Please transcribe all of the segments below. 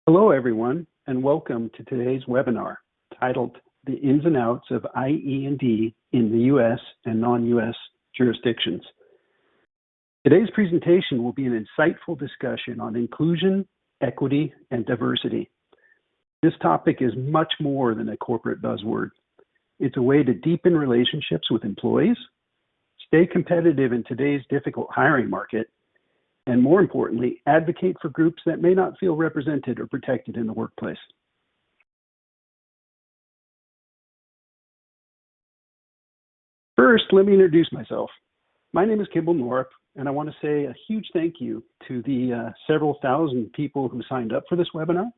Hello, everyone, and welcome to today's webinar titled The Ins and Outs of IE&D in the U.S. and non-U.S. jurisdictions. Today's presentation will be an insightful discussion on inclusion, equity, and diversity. This topic is much more than a corporate buzzword. It's a way to deepen relationships with employees, stay competitive in today's difficult hiring market, and more importantly, advocate for groups that may not feel represented or protected in the workplace. First, let me introduce myself. My name is Kimball Norup, and I want to say a huge thank you to the several thousand people who signed up for this webinar.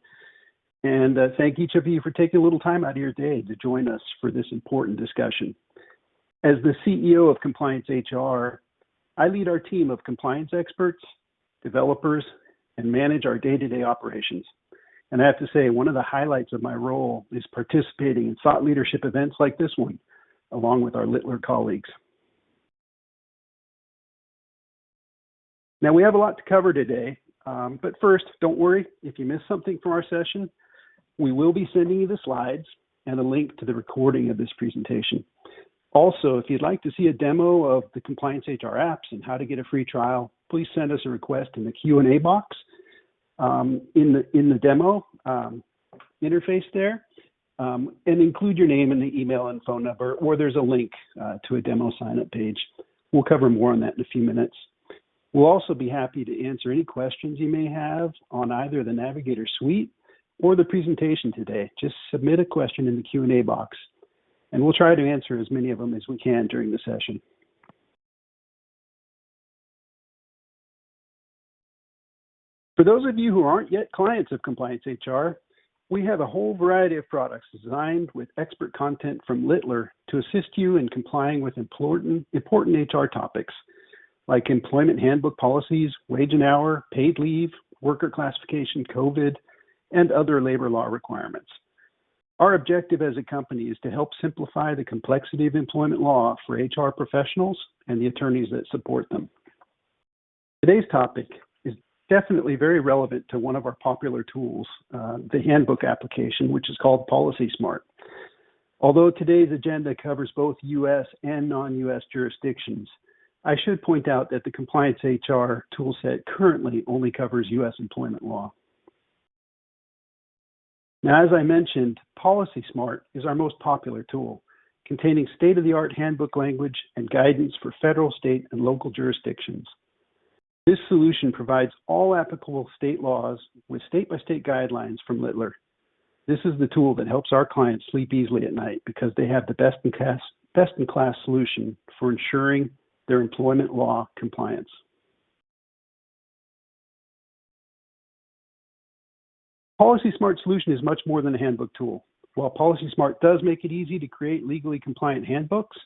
And thank each of you for taking a little time out of your day to join us for this important discussion. As the CEO of Compliance HR, I lead our team of compliance experts, developers, and manage our day-to-day operations. And I have to say, one of the highlights of my role is participating in thought leadership events like this one, along with our Littler colleagues. Now, we have a lot to cover today, but first, don't worry if you miss something from our session. We will be sending you the slides and a link to the recording of this presentation. Also, if you'd like to see a demo of the Compliance HR apps and how to get a free trial, please send us a request in the Q&A box in the demo interface there, and include your name and the email and phone number, or there's a link to a demo sign-up page. We'll cover more on that in a few minutes. We'll also be happy to answer any questions you may have on either the Navigator Suite or the presentation today. Just submit a question in the Q&A box, and we'll try to answer as many of them as we can during the session. For those of you who aren't yet clients of Compliance HR, we have a whole variety of products designed with expert content from Littler to assist you in complying with important HR topics like employment handbook policies, wage and hour, paid leave, worker classification, COVID, and other labor law requirements. Our objective as a company is to help simplify the complexity of employment law for HR professionals and the attorneys that support them. Today's topic is definitely very relevant to one of our popular tools, the handbook application, which is called PolicySmart. Although today's agenda covers both U.S. and non-U.S. jurisdictions, I should point out that the Compliance HR toolset currently only covers U.S. employment law. Now, as I mentioned, PolicySmart is our most popular tool, containing state-of-the-art handbook language and guidance for federal, state, and local jurisdictions. This solution provides all applicable state laws with state-by-state guidelines from Littler. This is the tool that helps our clients sleep easily at night because they have the best-in-class solution for ensuring their employment law compliance. PolicySmart solution is much more than a handbook tool. While PolicySmart does make it easy to create legally compliant handbooks,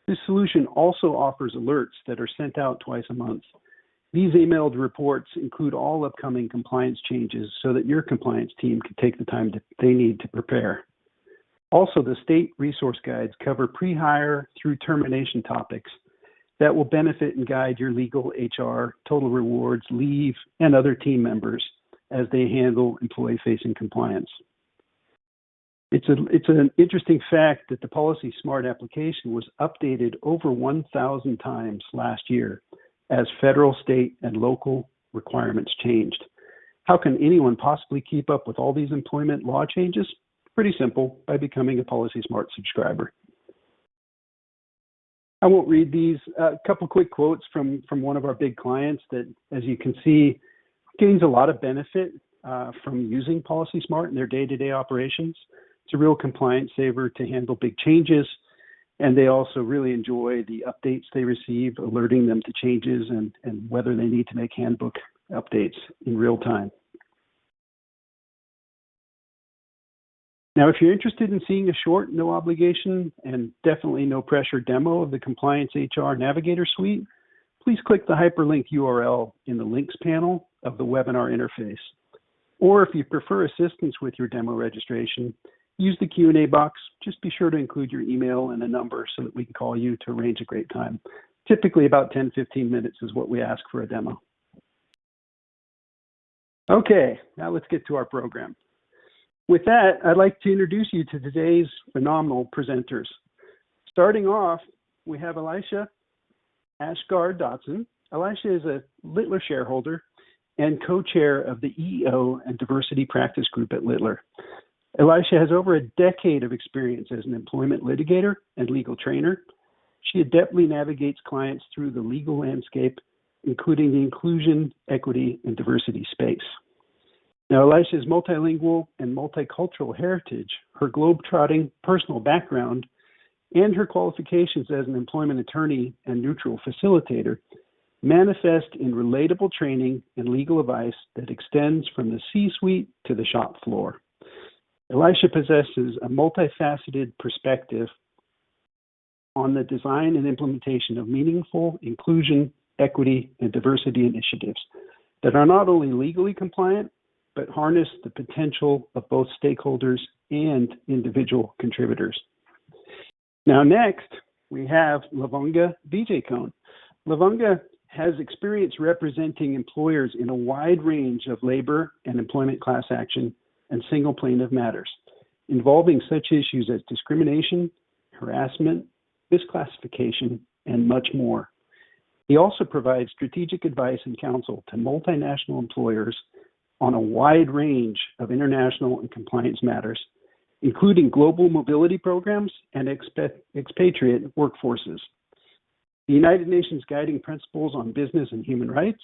this solution also offers alerts that are sent out twice a month. These emailed reports include all upcoming compliance changes so that your compliance team can take the time they need to prepare. Also, the state resource guides cover pre-hire through termination topics that will benefit and guide your legal, HR, total rewards, leave, and other team members as they handle employee-facing compliance. It's an interesting fact that the PolicySmart application was updated over 1,000 times last year as federal, state, and local requirements changed. How can anyone possibly keep up with all these employment law changes? Pretty simple, by becoming a PolicySmart subscriber. I won't read these. A couple quick quotes from one of our big clients that, as you can see, gains a lot of benefit from using PolicySmart in their day-to-day operations. It's a real compliance saver to handle big changes, and they also really enjoy the updates they receive, alerting them to changes and whether they need to make handbook updates in real time. Now, if you're interested in seeing a short, no obligation, and definitely no pressure demo of the Compliance HR Navigator Suite, please click the hyperlink URL in the links panel of the webinar interface. Or if you prefer assistance with your demo registration, use the Q&A box. Just be sure to include your email and a number so that we can call you to arrange a great time. Typically about 10-15 minutes is what we ask for a demo. Okay, now let's get to our program. With that, I'd like to introduce you to today's phenomenal presenters. Starting off, we have Alyesha Dotson. Alyesha is a Littler shareholder and co-chair of the EEO and Diversity Practice Group at Littler. Alyesha has over a decade of experience as an employment litigator and legal trainer. She adeptly navigates clients through the legal landscape, including the inclusion, equity, and diversity space. Now, Alyesha's multilingual and multicultural heritage, her globe-trotting personal background, and her qualifications as an employment attorney and neutral facilitator manifest in relatable training and legal advice that extends from the C-suite to the shop floor. Alyesha possesses a multifaceted perspective on the design and implementation of meaningful inclusion, equity, and diversity initiatives that are not only legally compliant, but harness the potential of both stakeholders and individual contributors. Now, next, we have Lavanga Wijekoon. Lavanga has experience representing employers in a wide range of labor and employment class action and single plaintiff matters, involving such issues as discrimination, harassment, misclassification, and much more. He also provides strategic advice and counsel to multinational employers on a wide range of international and compliance matters, including global mobility programs and expatriate workforces, the United Nations Guiding Principles on Business and Human Rights,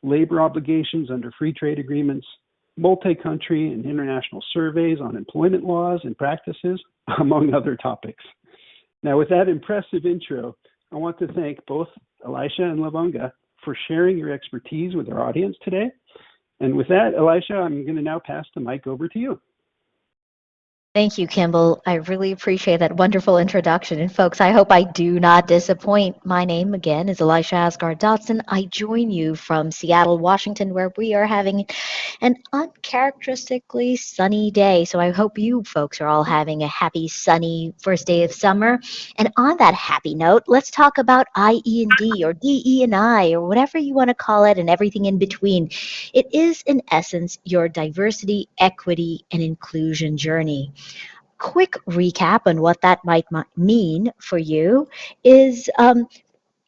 labor obligations under free trade agreements, multi-country and international surveys on employment laws and practices, among other topics. Now, with that impressive intro, I want to thank both Alyesha and Lavanga for sharing your expertise with our audience today. And with that, Alyesha, I'm going to now pass the mic over to you. Thank you, Kimball. I really appreciate that wonderful introduction. And folks, I hope I do not disappoint. My name again is Alyesha Dotson. I join you from Seattle, Washington, where we are having an uncharacteristically sunny day. So I hope you folks are all having a happy, sunny first day of summer. And on that happy note, let's talk about IE&D or DE&I or whatever you want to call it and everything in between. It is, in essence, your diversity, equity, and inclusion journey. Quick recap on what that might mean for you is,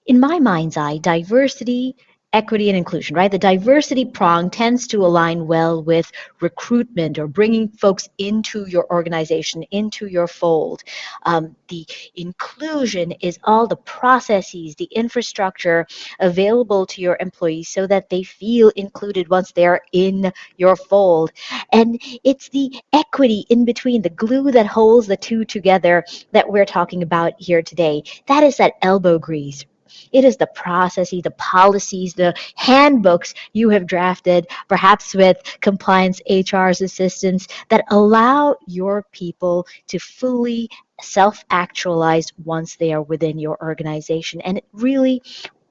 in my mind's eye, diversity, equity, and inclusion, right? The diversity prong tends to align well with recruitment or bringing folks into your organization, into your fold. The inclusion is all the processes, the infrastructure available to your employees so that they feel included once they're in your fold. And it's the equity in between, the glue that holds the two together that we're talking about here today. That is that elbow grease. It is the processes, the policies, the handbooks you have drafted, perhaps with compliance HR's assistance, that allow your people to fully self-actualize once they are within your organization. And really,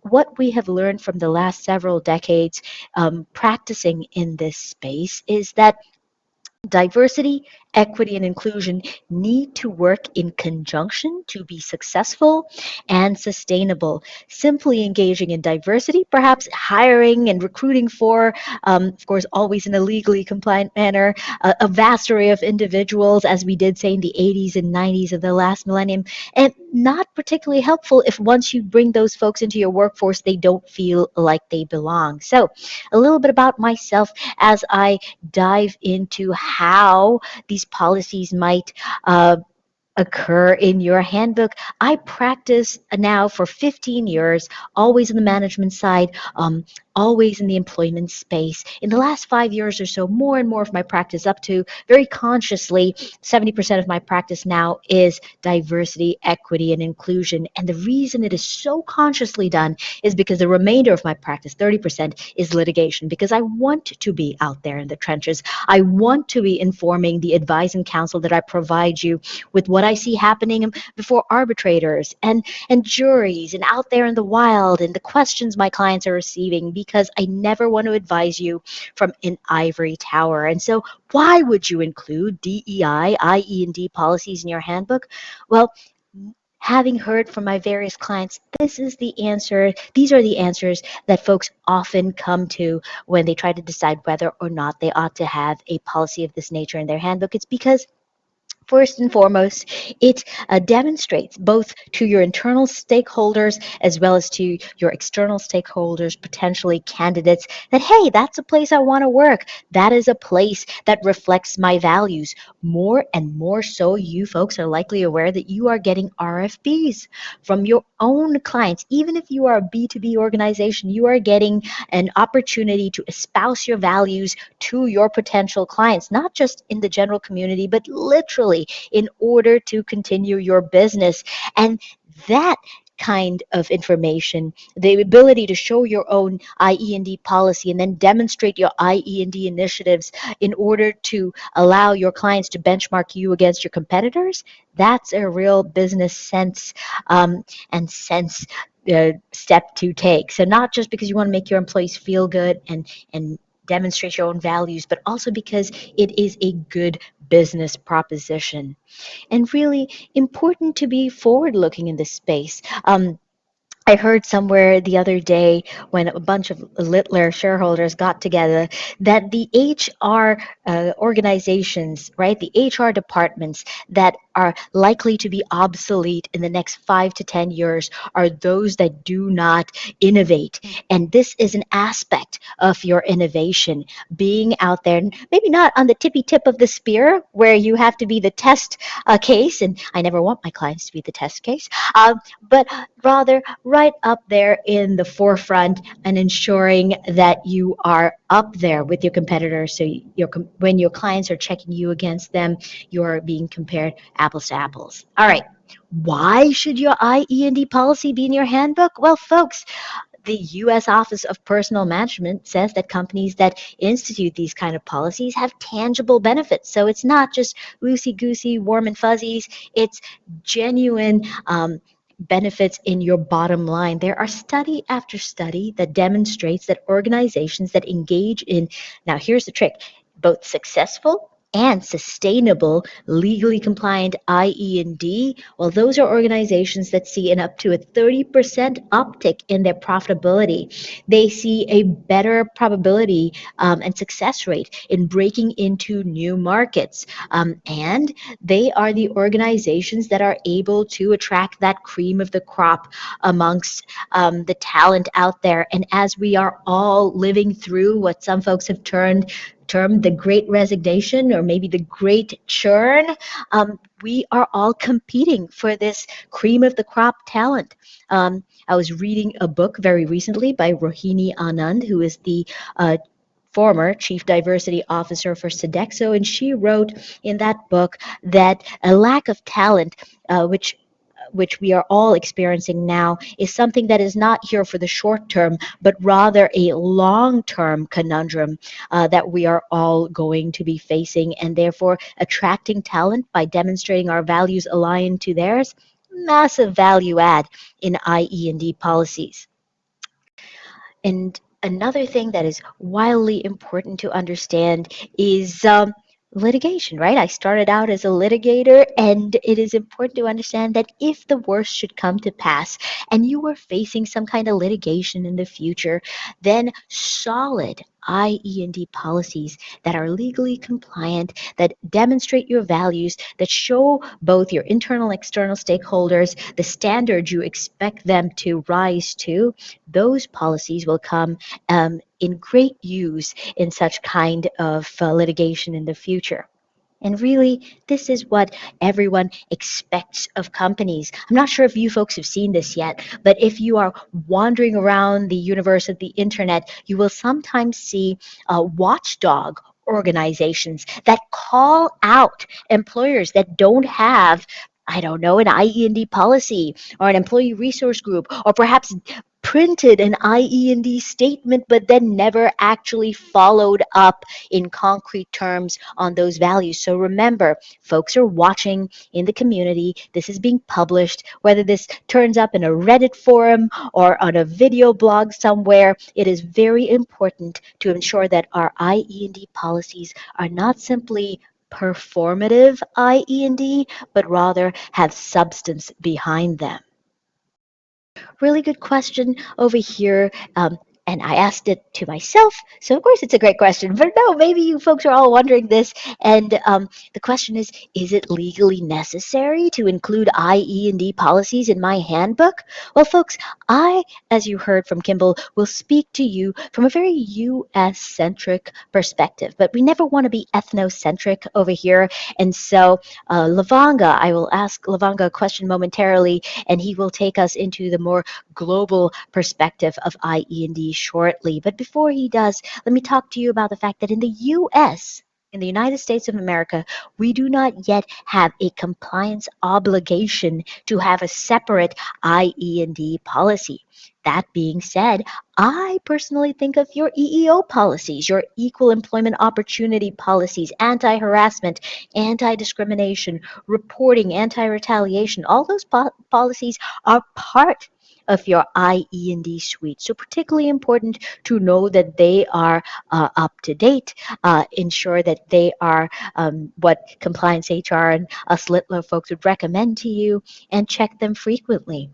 what we have learned from the last several decades practicing in this space is that diversity, equity, and inclusion need to work in conjunction to be successful and sustainable. Simply engaging in diversity, perhaps hiring and recruiting for, of course, always in a legally compliant manner, a vast array of individuals, as we did say in the 80s and 90s of the last millennium, and not particularly helpful if once you bring those folks into your workforce, they don't feel like they belong. So a little bit about myself as I dive into how these policies might occur in your handbook. I practice now for 15 years, always in the management side, always in the employment space. In the last 5 years or so, more and more of my practice, up to very consciously, 70% of my practice now is diversity, equity, and inclusion. And the reason it is so consciously done is because the remainder of my practice, 30%, is litigation, because I want to be out there in the trenches. I want to be informing the advice and counsel that I provide you with what I see happening before arbitrators and juries and out there in the wild, and the questions my clients are receiving, because I never want to advise you from an ivory tower. And so why would you include DEI, IE&D policies in your handbook? Well, having heard from my various clients, this is the answer. These are the answers that folks often come to when they try to decide whether or not they ought to have a policy of this nature in their handbook. It's because first and foremost, it demonstrates both to your internal stakeholders as well as to your external stakeholders, potentially candidates, that, hey, that's a place I want to work. That is a place that reflects my values. More and more so, you folks are likely aware that you are getting RFPs from your own clients. Even if you are a B2B organization, you are getting an opportunity to espouse your values to your potential clients, not just in the general community, but literally in order to continue your business. And that kind of information, the ability to show your own IE&D policy and then demonstrate your IE&D initiatives in order to allow your clients to benchmark you against your competitors, that's a real business sense and sense step to take. So not just because you want to make your employees feel good and demonstrate your own values, but also because it is a good business proposition. And really important to be forward looking in this space. I heard somewhere the other day when a bunch of Littler shareholders got together that the HR organizations, right, the HR departments that are likely to be obsolete in the next 5 to 10 years are those that do not innovate. And this is an aspect of your innovation, being out there, maybe not on the tippy tip of the spear where you have to be the test case, and I never want my clients to be the test case, but rather right up there in the forefront and ensuring that you are up there with your competitors. So when your clients are checking you against them, you're being compared apples to apples. All right. Why should your IE&D policy be in your handbook? Well, folks, the U.S. Office of Personnel Management says that companies that institute these kind of policies have tangible benefits. So it's not just loosey-goosey, warm and fuzzies. It's genuine benefits in your bottom line. There are study after study that demonstrates that organizations that engage in, now here's the trick, both successful and sustainable, legally compliant IE&D, well, those are organizations that see an up to a 30% uptick in their profitability. They see a better probability and success rate in breaking into new markets. And they are the organizations that are able to attract that cream of the crop amongst the talent out there. And as we are all living through what some folks have termed the great resignation or maybe the great churn, we are all competing for this cream of the crop talent. I was reading a book very recently by Rohini Anand, who is the former Chief Diversity Officer for Sodexo, and she wrote in that book that a lack of talent, which we are all experiencing now, is something that is not here for the short term, but rather a long-term conundrum that we are all going to be facing, and therefore attracting talent by demonstrating our values aligned to theirs, massive value add in IE&D policies. And another thing that is wildly important to understand is litigation, right? I started out as a litigator, and it is important to understand that if the worst should come to pass and you are facing some kind of litigation in the future, then solid IE&D policies that are legally compliant, that demonstrate your values, that show both your internal and external stakeholders the standards you expect them to rise to, those policies will come in great use in such kind of litigation in the future. And really, this is what everyone expects of companies. I'm not sure if you folks have seen this yet, but if you are wandering around the universe of the internet, you will sometimes see watchdog organizations that call out employers that don't have, I don't know, an IE&D policy or an employee resource group, or perhaps printed an IE&D statement but then never actually followed up in concrete terms on those values. So remember, folks are watching in the community. This is being published, whether this turns up in a Reddit forum or on a video blog somewhere. It is very important to ensure that our IE&D policies are not simply performative IE&D, but rather have substance behind them? Really good question over here. And I asked it to myself, so of course it's a great question. But no, maybe you folks are all wondering this. And the question is it legally necessary to include IE&D policies in my handbook? Well, folks, I, as you heard from Kimball, will speak to you from a very US centric perspective. But we never want to be ethnocentric over here. And so, Lavanga, I will ask Lavanga a question momentarily, and he will take us into the more global perspective of IE&D shortly. But before he does, let me talk to you about the fact that in the US, in the United States of America, we do not yet have a compliance obligation to have a separate IE&D policy. That being said, I personally think of your EEO policies, your equal employment opportunity policies, anti-harassment, anti-discrimination, reporting, anti-retaliation. All those policies are part of your IE&D suite. So particularly important to know that they are up to date, ensure that they are what compliance HR and us Littler folks would recommend to you, and check them frequently.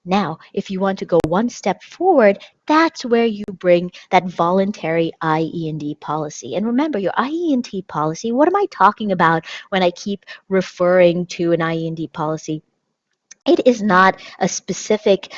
Now, if you want to go one step forward, that's where you bring that voluntary IE&D policy. And remember, your IE&D policy, what am I talking about when I keep referring to an IE&D policy? It is not a specific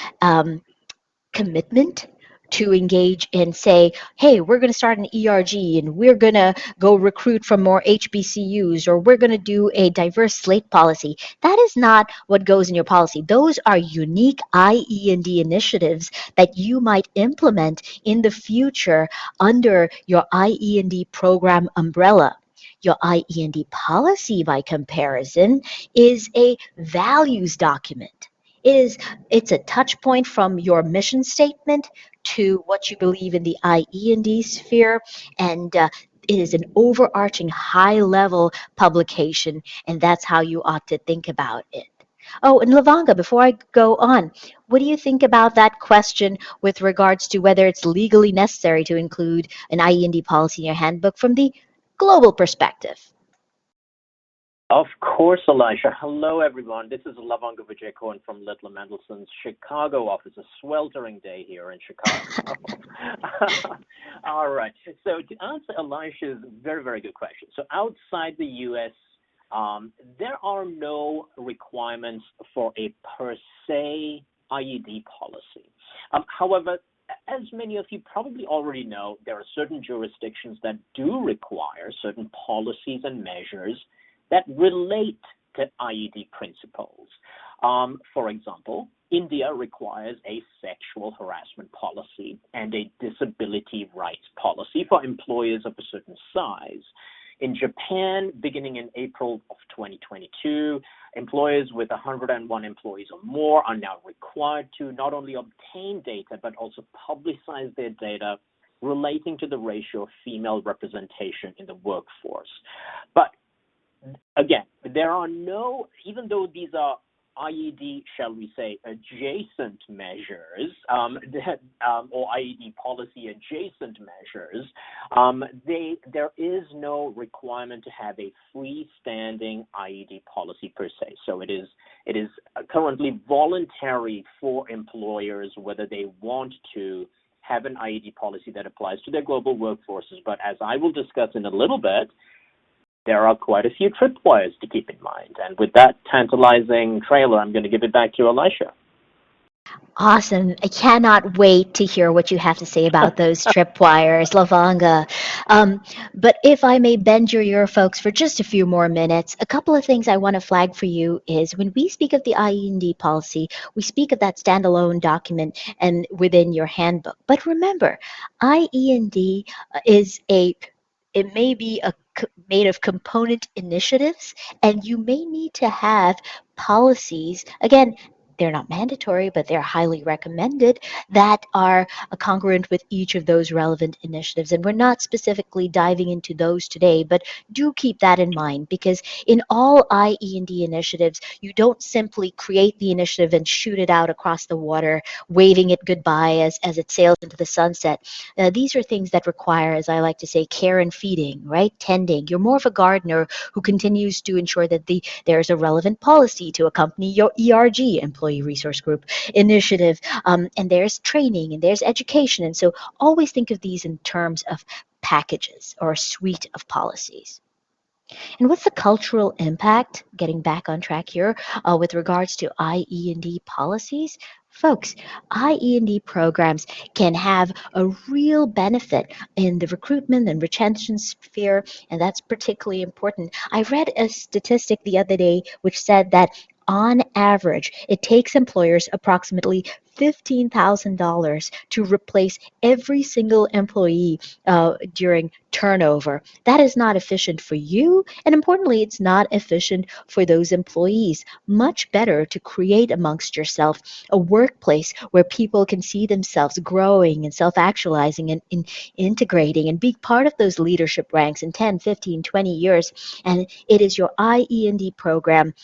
commitment to engage in, say, hey, we're going to start an ERG and we're going to go recruit from more HBCUs, or we're going to do a diverse slate policy. That is not what goes in your policy. Those are unique IE&D initiatives that you might implement in the future under your IE&D program umbrella. Your IE&D policy, by comparison, is a values document. It's a touch point from your mission statement to what you believe in the IE&D sphere, and it is an overarching high-level publication, and that's how you ought to think about it. Oh, and Lavanga, before I go on, what do you think about that question with regards to whether it's legally necessary to include an IE&D policy in your handbook from the global perspective? Of course, Alyesha. Hello, everyone. This is Lavanga Wijekoon from Littler Mendelssohn's Chicago office. A sweltering day here in Chicago. All right. So to answer Alysha's very, very good question. So outside the U.S., there are no requirements for a per se IED policy. However, as many of you probably already know, there are certain jurisdictions that do require certain policies and measures that relate to IED principles. For example, India requires a sexual harassment policy and a disability rights policy for employers of a certain size. In Japan, beginning in April of 2022, employers with 101 employees or more are now required to not only obtain data, but also publicize their data relating to the ratio of female representation in the workforce. But again, there are no, even though these are IED, shall we say, adjacent measures, or IED policy adjacent measures, there is no requirement to have a freestanding IED policy per se. So it is currently voluntary for employers whether they want to have an IED policy that applies to their global workforces. But as I will discuss in a little bit, there are quite a few tripwires to keep in mind. And with that tantalizing trailer, I'm going to give it back to Alyesha. Awesome. I cannot wait to hear what you have to say about those tripwires, Lavanga. But if I may bend your ear, folks, for just a few more minutes, a couple of things I want to flag for you is when we speak of the IE&D policy, we speak of that standalone document and within your handbook. But remember, IE&D is it may be made of component initiatives, and you may need to have policies. Again, they're not mandatory, but they're highly recommended, that are congruent with each of those relevant initiatives. And we're not specifically diving into those today, but do keep that in mind, because in all IE&D initiatives, you don't simply create the initiative and shoot it out across the water, waving it goodbye as it sails into the sunset. These are things that require, as I like to say, care and feeding, right? Tending. You're more of a gardener who continues to ensure that there's a relevant policy to accompany your ERG, Employee Resource Group initiative, and there's training and there's education. And so always think of these in terms of packages or a suite of policies. And what's the cultural impact, getting back on track here, with regards to IE&D policies? Folks, IE&D programs can have a real benefit in the recruitment and retention sphere, and that's particularly important. I read a statistic the other day which said that on average, it takes employers approximately $15,000 to replace every single employee during turnover. That is not efficient for you, and importantly, it's not efficient for those employees. Much better to create amongst yourself a workplace where people can see themselves growing and self-actualizing and integrating and be part of those leadership ranks in 10, 15, 20 years. And it is your IE&D program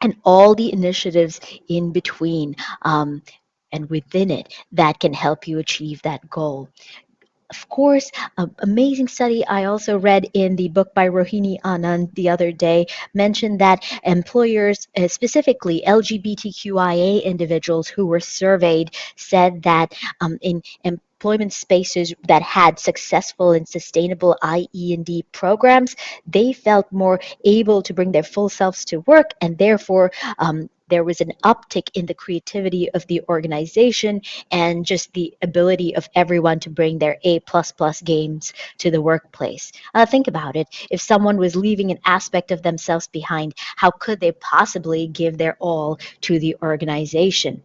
and all the initiatives in between and within it that can help you achieve that goal. Of course, an amazing study I also read in the book by Rohini Anand the other day mentioned that employers, specifically LGBTQIA individuals who were surveyed, said that in employment spaces that had successful and sustainable IE&D programs, they felt more able to bring their full selves to work, and therefore there was an uptick in the creativity of the organization and just the ability of everyone to bring their A++ games to the workplace. Think about it. If someone was leaving an aspect of themselves behind, how could they possibly give their all to the organization?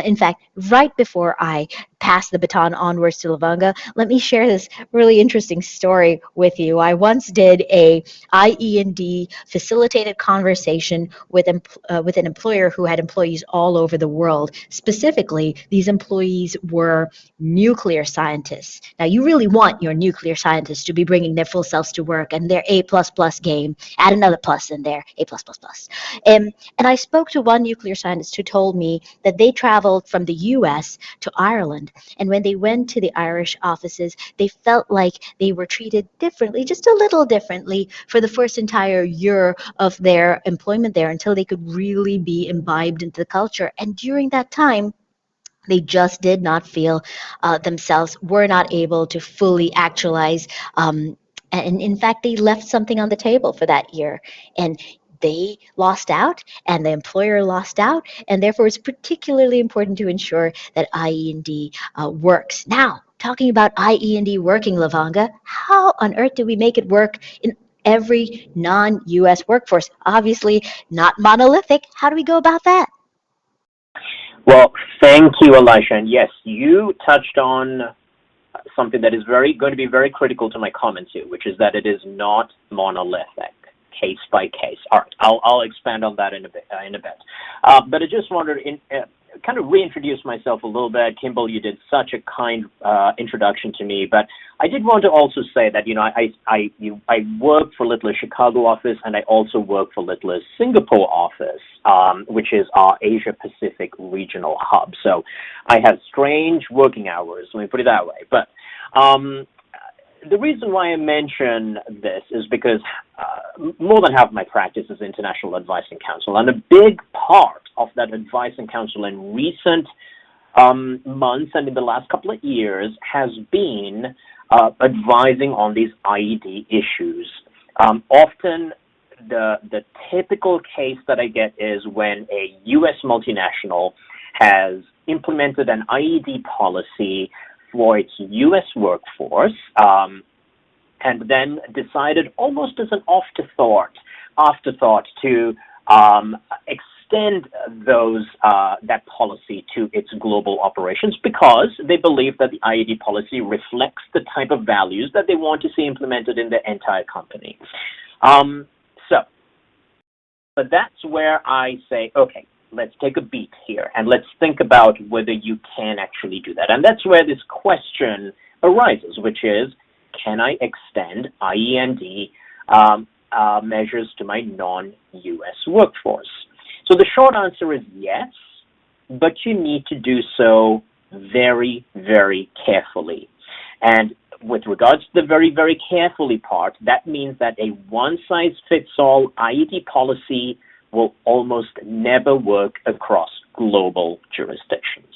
In fact, right before I pass the baton onwards to Lavanga, let me share this really interesting story with you. I once did a IE&D facilitated conversation with an employer who had employees all over the world. Specifically, these employees were nuclear scientists. Now, you really want your nuclear scientists to be bringing their full selves to work and their A++ game. Add another plus in there, A++. And I spoke to one nuclear scientist who told me that they traveled from the US to Ireland. And when they went to the Irish offices, they felt like they were treated differently, just a little differently, for the first entire year of their employment there until they could really be imbibed into the culture. And during that time, they just did not feel themselves, were not able to fully actualize. And in fact, they left something on the table for that year. And they lost out and the employer lost out, and therefore it's particularly important to ensure that IE&D works. Now, talking about IE&D working, Lavanga, how on earth do we make it work in every non-US workforce? Obviously not monolithic. How do we go about that? Well, thank you, Alyesha. And yes, you touched on something that is going to be very critical to my comments here, which is that it is not monolithic, case by case. All right, I'll expand on that in a bit. But I just wanted to kind of reintroduce myself a little bit. Kimball, you did such a kind introduction to me, but I did want to also say that I work for Littler's Chicago office, and I also work for Littler's Singapore office, which is our Asia Pacific regional hub. So I have strange working hours. Let me put it that way. But the reason why I mention this is because more than half of my practice is international advice and counsel, and a big part of that advice and counsel in recent months and in the last couple of years has been advising on these IED issues. Often the typical case that I get is when a U.S. multinational has implemented an IED policy for its U.S. workforce, and then decided almost as an afterthought to extend that policy to its global operations because they believe that the IED policy reflects the type of values that they want to see implemented in the entire company. But that's where I say, okay, let's take a beat here and let's think about whether you can actually do that. And that's where this question arises, which is, can I extend IE&D measures to my non-US workforce? So the short answer is yes, but you need to do so very, very carefully. And with regards to the very, very carefully part, that means that a one-size-fits-all IED policy will almost never work across global jurisdictions.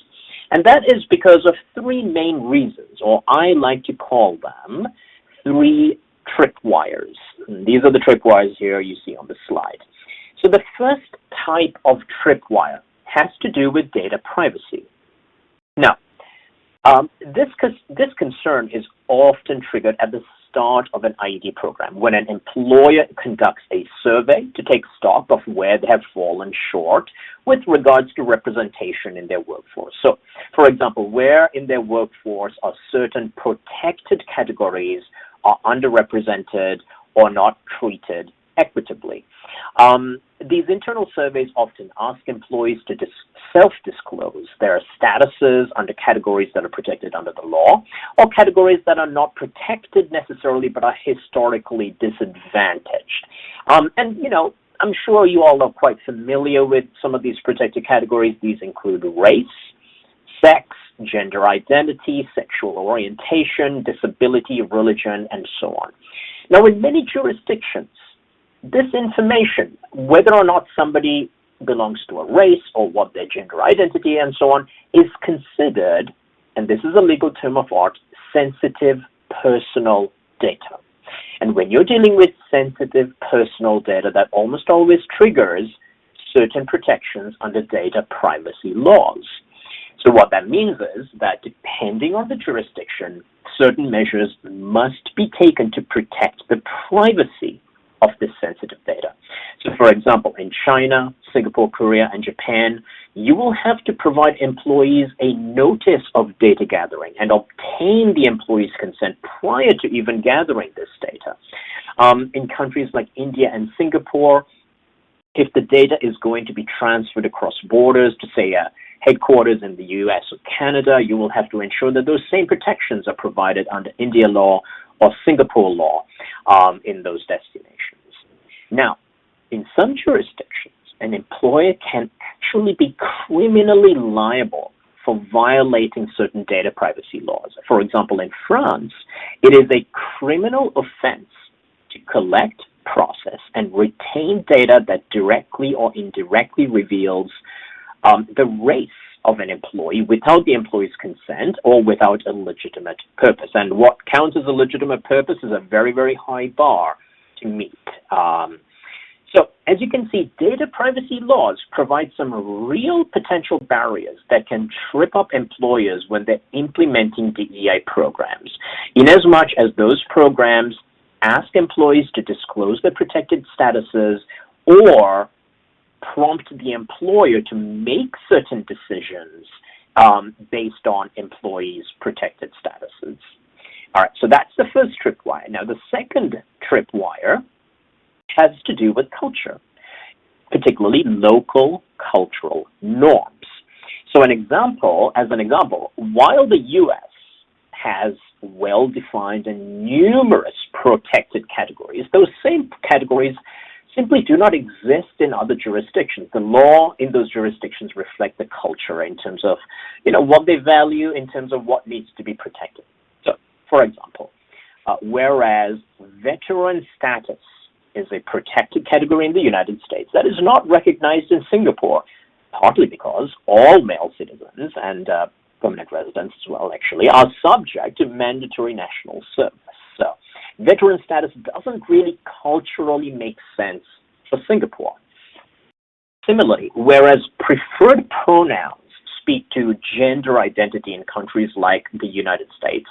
And that is because of three main reasons, or I like to call them three tripwires. And these are the tripwires here you see on the slide. So the first type of tripwire has to do with data privacy. Now, this concern is often triggered at the start of an IED program when an employer conducts a survey to take stock of where they have fallen short with regards to representation in their workforce. So, for example, where in their workforce are certain protected categories are underrepresented or not treated equitably. These internal surveys often ask employees to self-disclose their statuses under categories that are protected under the law, or categories that are not protected necessarily but are historically disadvantaged. And, you know, I'm sure you all are quite familiar with some of these protected categories. These include race, sex, gender identity, sexual orientation, disability, religion, and so on. Now, in many jurisdictions, this information, whether or not somebody belongs to a race or what their gender identity and so on, is considered, and this is a legal term of art, sensitive personal data. And when you're dealing with sensitive personal data, that almost always triggers certain protections under data privacy laws. So what that means is that depending on the jurisdiction, certain measures must be taken to protect the privacy of this sensitive data. So for example, in China, Singapore, Korea, and Japan, you will have to provide employees a notice of data gathering and obtain the employee's consent prior to even gathering this data. In countries like India and Singapore, if the data is going to be transferred across borders to, say, a headquarters in the US or Canada, you will have to ensure that those same protections are provided under India law or Singapore law in those destinations. Now, in some jurisdictions, an employer can actually be criminally liable for violating certain data privacy laws. For example, in France, it is a criminal offense to collect, process, and retain data that directly or indirectly reveals the race of an employee without the employee's consent or without a legitimate purpose. And what counts as a legitimate purpose is a very, very high bar to meet. So as you can see, data privacy laws provide some real potential barriers that can trip up employers when they're implementing DEI programs, in as much as those programs ask employees to disclose their protected statuses or prompt the employer to make certain decisions based on employees' protected statuses. All right, so that's the first tripwire. Now, the second tripwire has to do with culture, particularly local cultural norms. So as an example, while the US has well-defined and numerous protected categories, those same categories simply do not exist in other jurisdictions. The law in those jurisdictions reflect the culture in terms of, what they value, in terms of what needs to be protected. So, for example, whereas veteran status is a protected category in the United States, that is not recognized in Singapore, partly because all male citizens and permanent residents as well, actually, are subject to mandatory national service. So veteran status doesn't really culturally make sense for Singapore. Similarly, whereas preferred pronouns speak to gender identity in countries like the United States,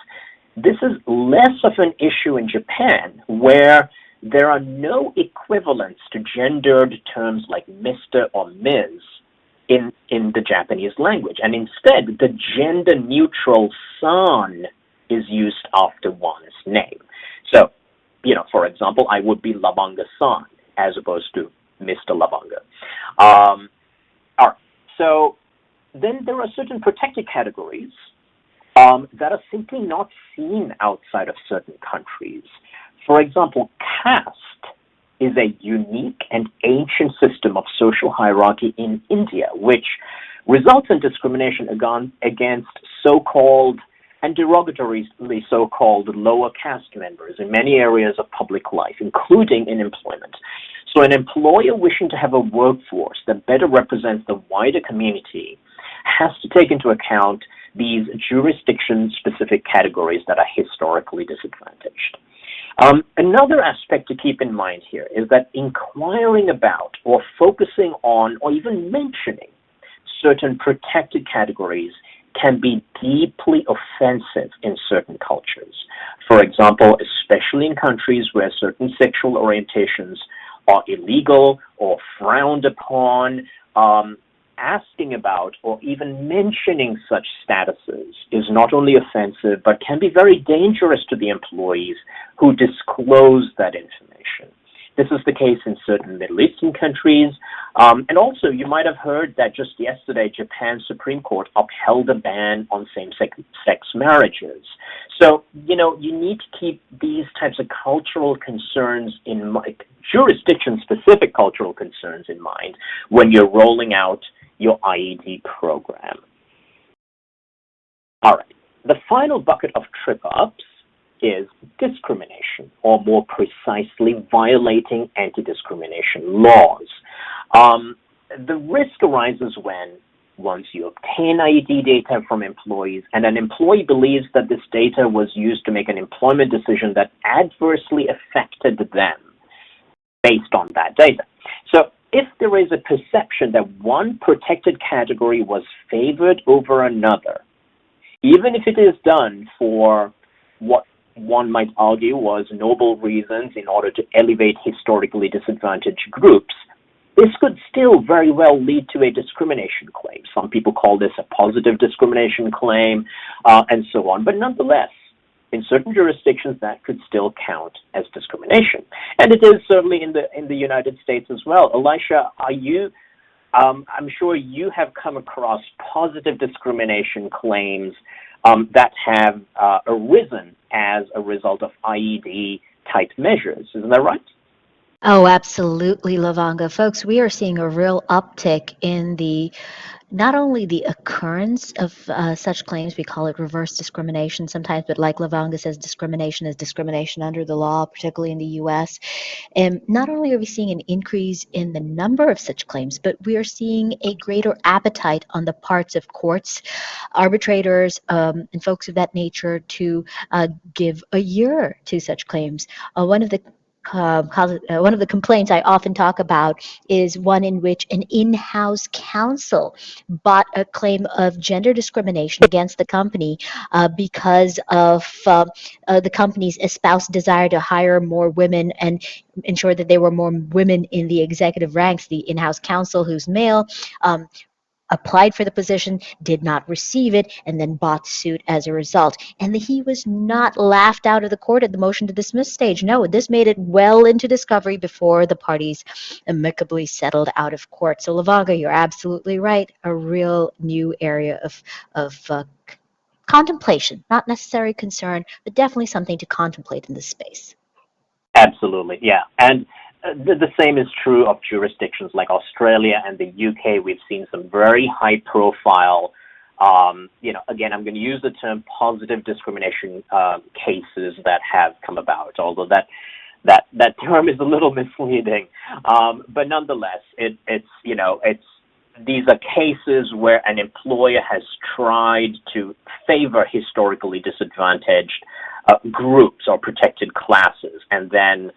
this is less of an issue in Japan, where there are no equivalents to gendered terms like Mr. or Ms. in the Japanese language. And instead, the gender-neutral san is used after one's name. So, for example, I would be Lavanga-san as opposed to Mr. Lavanga. All right, So then there are certain protected categories that are simply not seen outside of certain countries. For example, caste is a unique and ancient system of social hierarchy in India, which results in discrimination against so-called and derogatorily so-called lower caste members in many areas of public life, including in employment. So an employer wishing to have a workforce that better represents the wider community has to take into account these jurisdiction-specific categories that are historically disadvantaged. Another aspect to keep in mind here is that inquiring about or focusing on or even mentioning certain protected categories can be deeply offensive in certain cultures. For example, especially in countries where certain sexual orientations are illegal or frowned upon, asking about or even mentioning such statuses is not only offensive, but can be very dangerous to the employees who disclose that information. This is the case in certain Middle Eastern countries. And also, you might have heard that just yesterday, Japan's Supreme Court upheld a ban on same-sex marriages. So, you need to keep these types of cultural concerns in mind, jurisdiction-specific cultural concerns in mind when you're rolling out your IED program. All right. The final bucket of trip-ups is discrimination, or more precisely, violating anti-discrimination laws. The risk arises when, once you obtain IED data from employees and an employee believes that this data was used to make an employment decision that adversely affected them based on that data. So if there is a perception that one protected category was favored over another, even if it is done for what one might argue was noble reasons in order to elevate historically disadvantaged groups, this could still very well lead to a discrimination claim. Some people call this a positive discrimination claim, and so on. But nonetheless, in certain jurisdictions, that could still count as discrimination. And it is certainly in the United States as well. Alyesha, I'm sure you have come across positive discrimination claims that have arisen as a result of IED-type measures. Isn't that right? Oh, absolutely, Lavanga. Folks, we are seeing a real uptick in not only the occurrence of such claims, we call it reverse discrimination sometimes, but like Lavanga says, discrimination is discrimination under the law, particularly in the U.S. And not only are we seeing an increase in the number of such claims, but we are seeing a greater appetite on the parts of courts, arbitrators, and folks of that nature to give a year to such claims. One of the complaints I often talk about is one in which an in-house counsel bought a claim of gender discrimination against the company because of the company's espoused desire to hire more women and ensure that there were more women in the executive ranks. The in-house counsel, who's male, applied for the position, did not receive it, and then bought suit as a result. And he was not laughed out of the court at the motion to dismiss stage. No, this made it well into discovery before the parties amicably settled out of court. So, Lavanga, you're absolutely right. A real new area of contemplation, not necessary concern, but definitely something to contemplate in this space. Absolutely, yeah. And the same is true of jurisdictions like Australia and the UK. We've seen some very high profile, again, I'm going to use the term positive discrimination cases that have come about, although that term is a little misleading. But nonetheless, these are cases where an employer has tried to favor historically disadvantaged groups or protected classes, and then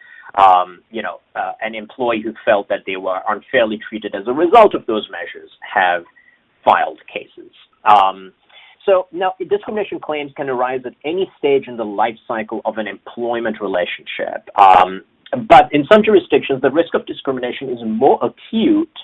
an employee who felt that they were unfairly treated as a result of those measures have filed cases. So now, discrimination claims can arise at any stage in the life cycle of an employment relationship. But in some jurisdictions, the risk of discrimination is more acute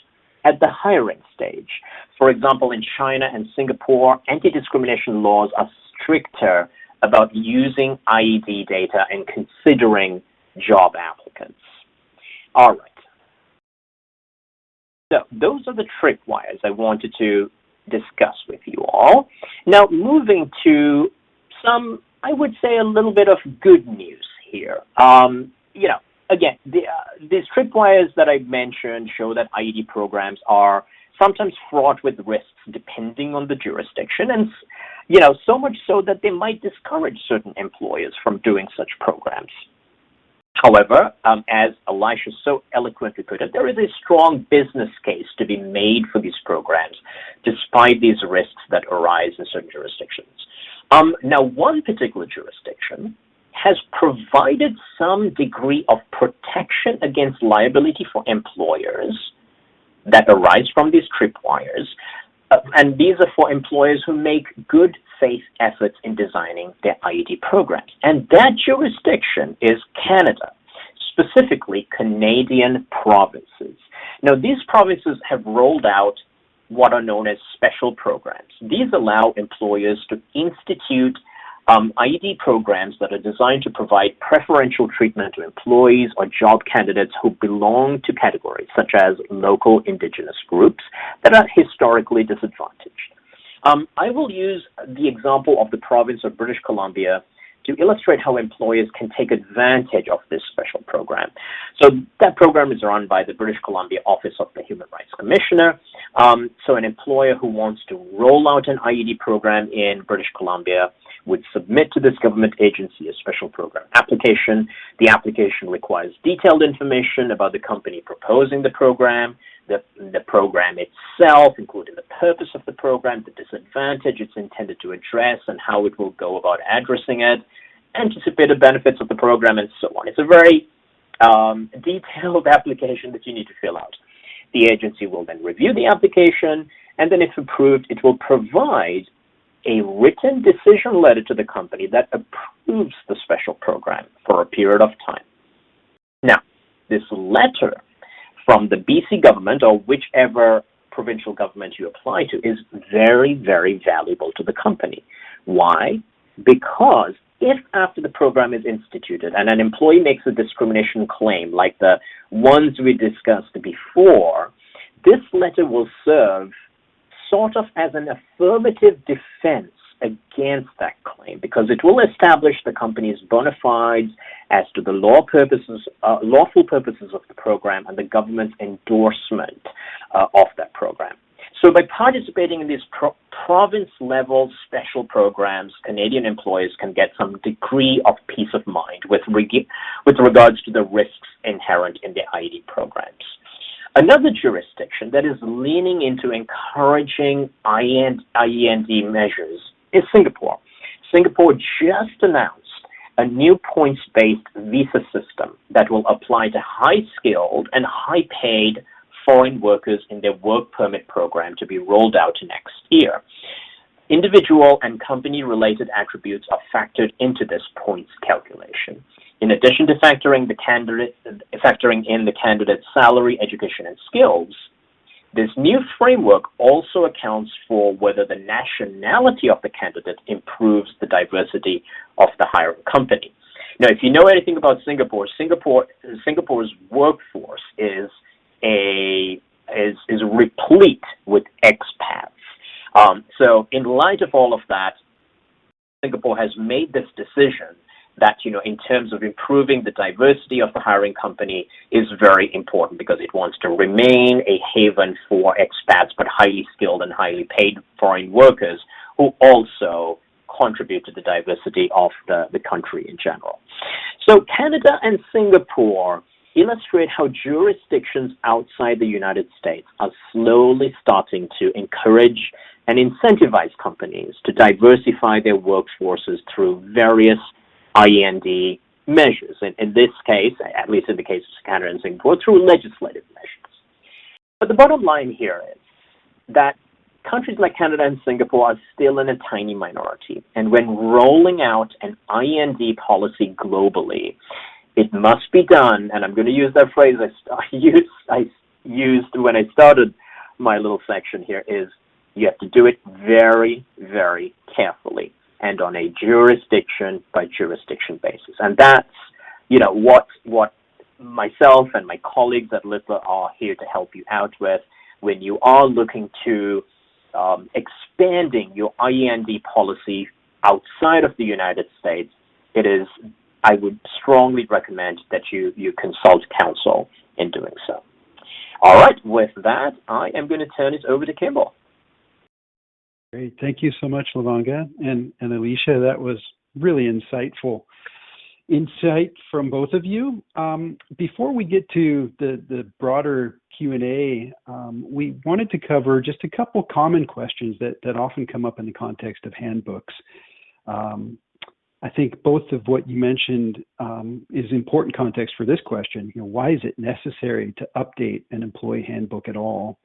at the hiring stage. For example, in China and Singapore, anti-discrimination laws are stricter about using IED data and considering job applicants. All right. So those are the tripwires I wanted to discuss with you all. Now, moving to some, I would say, a little bit of good news here. Again, these tripwires that I mentioned show that IED programs are sometimes fraught with risks depending on the jurisdiction, and so much so that they might discourage certain employers from doing such programs. However, as Alyesha so eloquently put it, there is a strong business case to be made for these programs, despite these risks that arise in certain jurisdictions. Now, one particular jurisdiction has provided some degree of protection against liability for employers that arise from these tripwires, and these are for employers who make good faith efforts in designing their IED programs. And that jurisdiction is Canada, specifically Canadian provinces. Now, these provinces have rolled out what are known as special programs. These allow employers to institute IED programs that are designed to provide preferential treatment to employees or job candidates who belong to categories such as local indigenous groups that are historically disadvantaged. I will use the example of the province of British Columbia to illustrate how employers can take advantage of this special program. So that program is run by the British Columbia Office of the Human Rights Commissioner. So an employer who wants to roll out an IED program in British Columbia would submit to this government agency a special program application. The application requires detailed information about the company proposing the program, the program itself, including the purpose of the program, the disadvantage it's intended to address, and how it will go about addressing it, anticipated benefits of the program, and so on. It's a very detailed application that you need to fill out. The agency will then review the application, and then if approved, it will provide a written decision letter to the company that approves the special program for a period of time. Now, this letter from the BC government or whichever provincial government you apply to is very, very valuable to the company. Why? Because if after the program is instituted and an employee makes a discrimination claim like the ones we discussed before, this letter will serve sort of as an affirmative defense against that claim, because it will establish the company's bona fides as to the lawful purposes of the program and the government's endorsement of that program. So by participating in these province-level special programs, Canadian employers can get some degree of peace of mind with regards to the risks inherent in the IED programs. Another jurisdiction that is leaning into encouraging IE&D measures is Singapore. Singapore just announced a new points-based visa system that will apply to high-skilled and high-paid foreign workers in their work permit program to be rolled out next year. Individual and company-related attributes are factored into this points calculation. In addition to factoring in the candidate's salary, education, and skills, this new framework also accounts for whether the nationality of the candidate improves the diversity of the hiring company. Now, if you know anything about Singapore's workforce is replete with expats. So in light of all of that, Singapore has made this decision that, in terms of improving the diversity of the hiring company is very important, because it wants to remain a haven for expats, but highly skilled and highly paid foreign workers who also contribute to the diversity of the country in general. So Canada and Singapore illustrate how jurisdictions outside the United States are slowly starting to encourage and incentivize companies to diversify their workforces through various IE&D measures. In this case, at least in the case of Canada and Singapore, through legislative measures. But the bottom line here is that countries like Canada and Singapore are still in a tiny minority. And when rolling out an IE&D policy globally, it must be done, and I'm going to use that phrase I used when I started my little section here, is you have to do it very, very carefully and on a jurisdiction by jurisdiction basis. And that's, what myself and my colleagues at LITLA are here to help you out with. when you are looking to expanding your IE&D policy outside of the United States, I would strongly recommend that you consult counsel in doing so. All right, with that, I am going to turn it over to Kimball. Great. Thank you so much, Lavanga and Alyesha. That was really insightful insight from both of you. Before we get to the broader Q&A, we wanted to cover just a couple common questions that often come up in the context of handbooks. I think both of what you mentioned is important context for this question. Why is it necessary to update an employee handbook at all?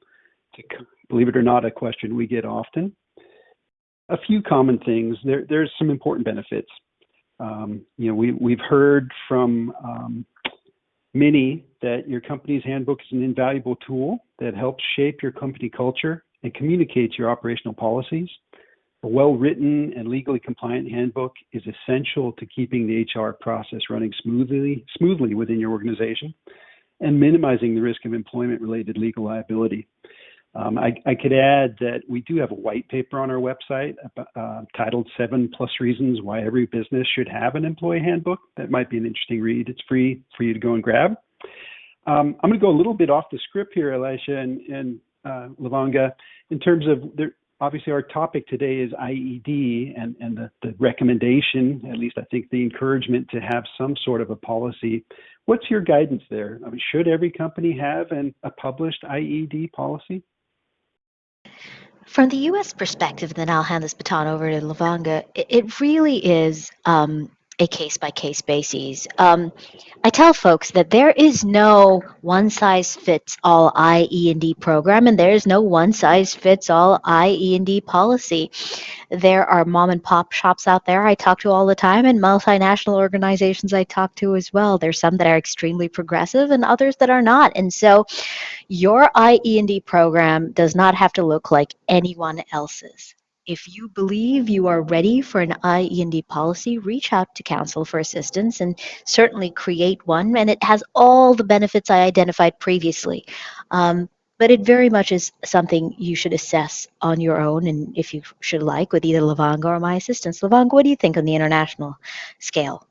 Believe it or not, a question we get often. A few common things. There's some important benefits. We've heard from many that your company's handbook is an invaluable tool that helps shape your company culture and communicates your operational policies. A well-written and legally compliant handbook is essential to keeping the HR process running smoothly within your organization and minimizing the risk of employment-related legal liability. I could add that we do have a white paper on our website titled 7+ Reasons Why Every Business Should Have an Employee Handbook. That might be an interesting read. It's free for you to go and grab. I'm going to go a little bit off the script here, Alyesha and Lavanga, in terms of obviously our topic today is IED and the recommendation, at least I think the encouragement to have some sort of a policy. What's your guidance there? I mean, should every company have a published IED policy? From the U.S. perspective, then I'll hand this baton over to Lavanga, it really is a case-by-case basis. I tell folks that there is no one-size-fits-all IE&D program, and there is no one-size-fits-all IE&D policy. There are mom-and-pop shops out there I talk to all the time, and multinational organizations I talk to as well. There's some that are extremely progressive and others that are not. And so your IE&D program does not have to look like anyone else's. If you believe you are ready for an IE&D policy, reach out to counsel for assistance and certainly create one. And it has all the benefits I identified previously. But it very much is something you should assess on your own, and if you should like, with either Lavanga or my assistance. Lavanga, what do you think on the international scale?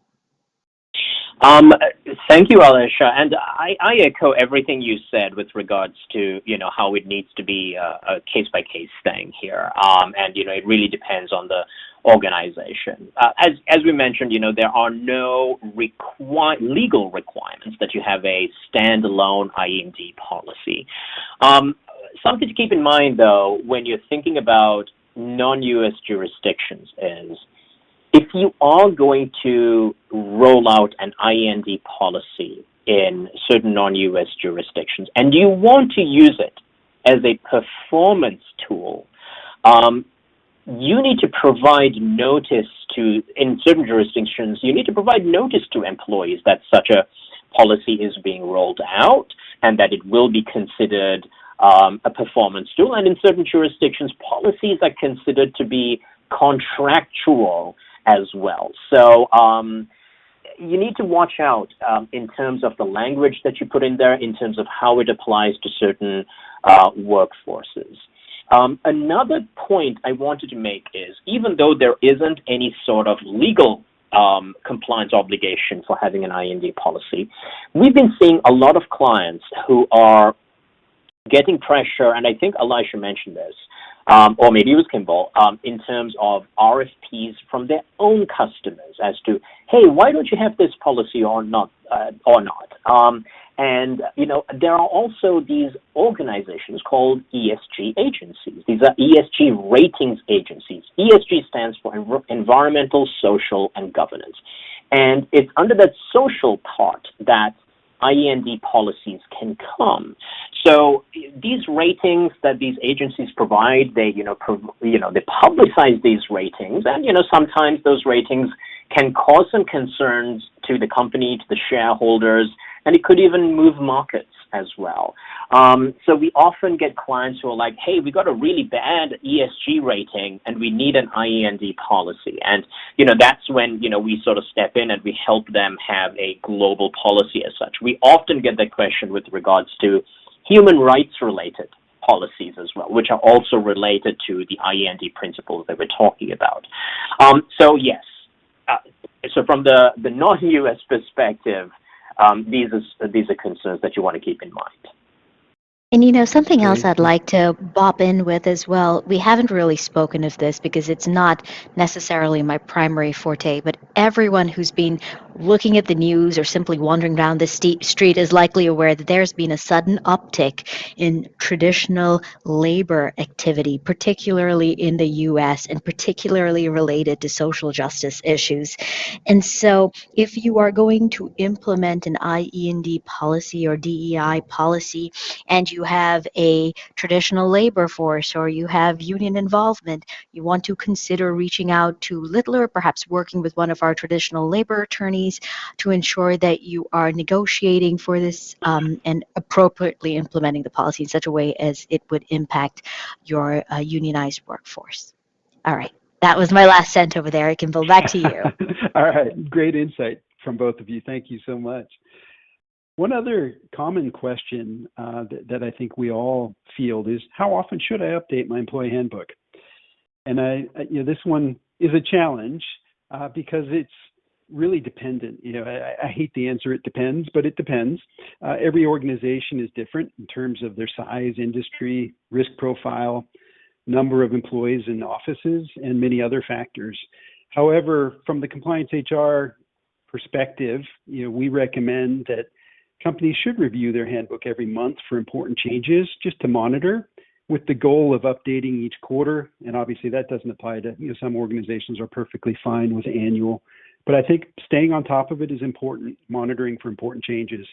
Thank you, Alyesha, and I echo everything you said with regards to how it needs to be a case-by-case thing here, and it really depends on the organization. As we mentioned, there are no legal requirements that you have a standalone IE&D policy. Something to keep in mind, though, when you're thinking about non-U.S. jurisdictions is, if you are going to roll out an IE&D policy in certain non-U.S. jurisdictions and you want to use it as a performance tool, you need to provide notice in certain jurisdictions, you need to provide notice to employees that such a policy is being rolled out and that it will be considered a performance tool. And in certain jurisdictions, policies are considered to be contractual as well. So you need to watch out in terms of the language that you put in there, in terms of how it applies to certain workforces. Another point I wanted to make is, even though there isn't any sort of legal compliance obligation for having an IE&D policy, we've been seeing a lot of clients who are getting pressure, and I think Alyesha mentioned this, or maybe it was Kimball, in terms of RFPs from their own customers as to, hey, why don't you have this policy or not? And there are also these organizations called ESG agencies. These are ESG ratings agencies. ESG stands for environmental, social, and governance. And it's under that social part that IE&D policies can come. So these ratings that these agencies provide, they publicize these ratings, and sometimes those ratings can cause some concerns to the company, to the shareholders, and it could even move markets as well. So we often get clients who are like, hey, we got a really bad ESG rating and we need an IE&D policy. And, that's when, we sort of step in and we help them have a global policy as such. We often get that question with regards to human rights related policies as well, which are also related to the IE&D principles that we're talking about. So yes, so from the non-US perspective, these are concerns that you want to keep in mind. And something else I'd like to bop in with as well, we haven't really spoken of this because it's not necessarily my primary forte, but everyone who's been looking at the news or simply wandering down the street is likely aware that there's been a sudden uptick in traditional labor activity, particularly in the US and particularly related to social justice issues. And so if you are going to implement an IE&D policy or DEI policy, and you have a traditional labor force or you have union involvement, you want to consider reaching out to Littler, perhaps working with one of our traditional labor attorneys to ensure that you are negotiating for this and appropriately implementing the policy in such a way as it would impact your unionized workforce. All right. That was my last cent over there. Kimball, back to you. All right. Great insight from both of you. Thank you so much. One other common question that I think we all field is, how often should I update my employee handbook? And this one is a challenge because it's really dependent. I hate the answer, it depends, but it depends. Every organization is different in terms of their size, industry, risk profile, number of employees in offices, and many other factors. However, from the compliance HR perspective, we recommend that companies should review their handbook every month for important changes, just to monitor, with the goal of updating each quarter. And obviously that doesn't apply to, some organizations are perfectly fine with annual. But I think staying on top of it is important, monitoring for important changes.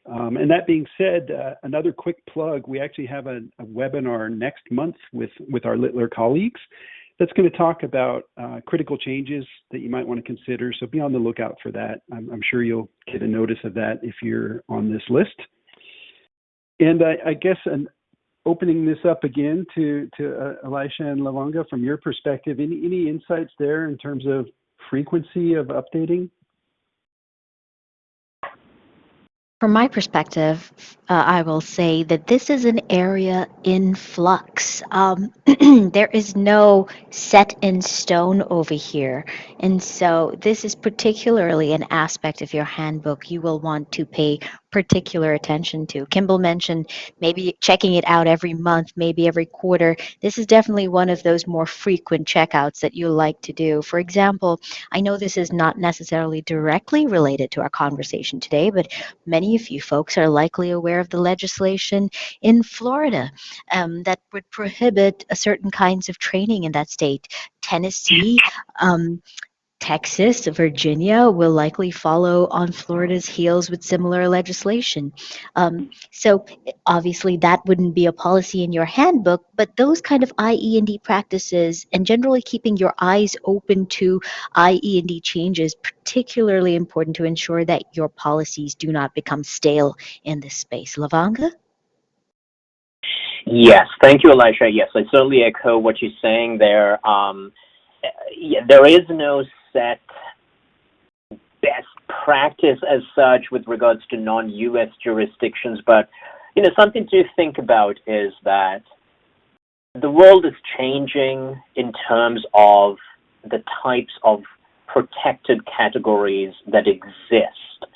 And that being said, another quick plug, we actually have a webinar next month with our Littler colleagues that's going to talk about critical changes that you might want to consider. So be on the lookout for that. I'm sure you'll get a notice of that if you're on this list. And I guess opening this up again to Alyesha and Lavanga, from your perspective, any insights there in terms of frequency of updating? From my perspective, I will say that this is an area in flux. There is no set in stone over here. And so this is particularly an aspect of your handbook you will want to pay particular attention to. Kimball mentioned maybe checking it out every month, maybe every quarter. This is definitely one of those more frequent checkouts that you like to do. For example, I know this is not necessarily directly related to our conversation today, but many of you folks are likely aware of the legislation in Florida that would prohibit certain kinds of training in that state. Tennessee, Texas, Virginia will likely follow on Florida's heels with similar legislation. So obviously that wouldn't be a policy in your handbook, but those kind of IE&D practices and generally keeping your eyes open to IE&D changes, particularly important to ensure that your policies do not become stale in this space. Lavanga? Yes, thank you, Alyesha. Yes, I certainly echo what you're saying there. There is no set best practice as such with regards to non-US jurisdictions, but something to think about is that the world is changing in terms of the types of protected categories that exist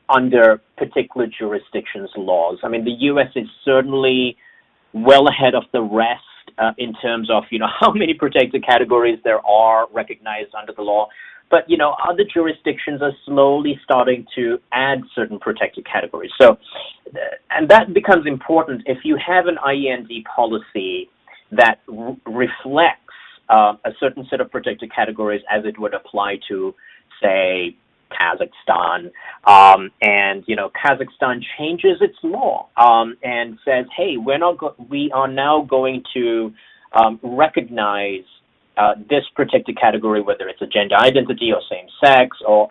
under particular jurisdictions' laws. I mean, the US is certainly well ahead of the rest in terms of, how many protected categories there are recognized under the law. But, other jurisdictions are slowly starting to add certain protected categories. So, and that becomes important if you have an IE&D policy that reflects a certain set of protected categories as it would apply to, say, Kazakhstan, and Kazakhstan changes its law and says, "Hey, we are now going to recognize this protected category, whether it's a gender identity or same sex or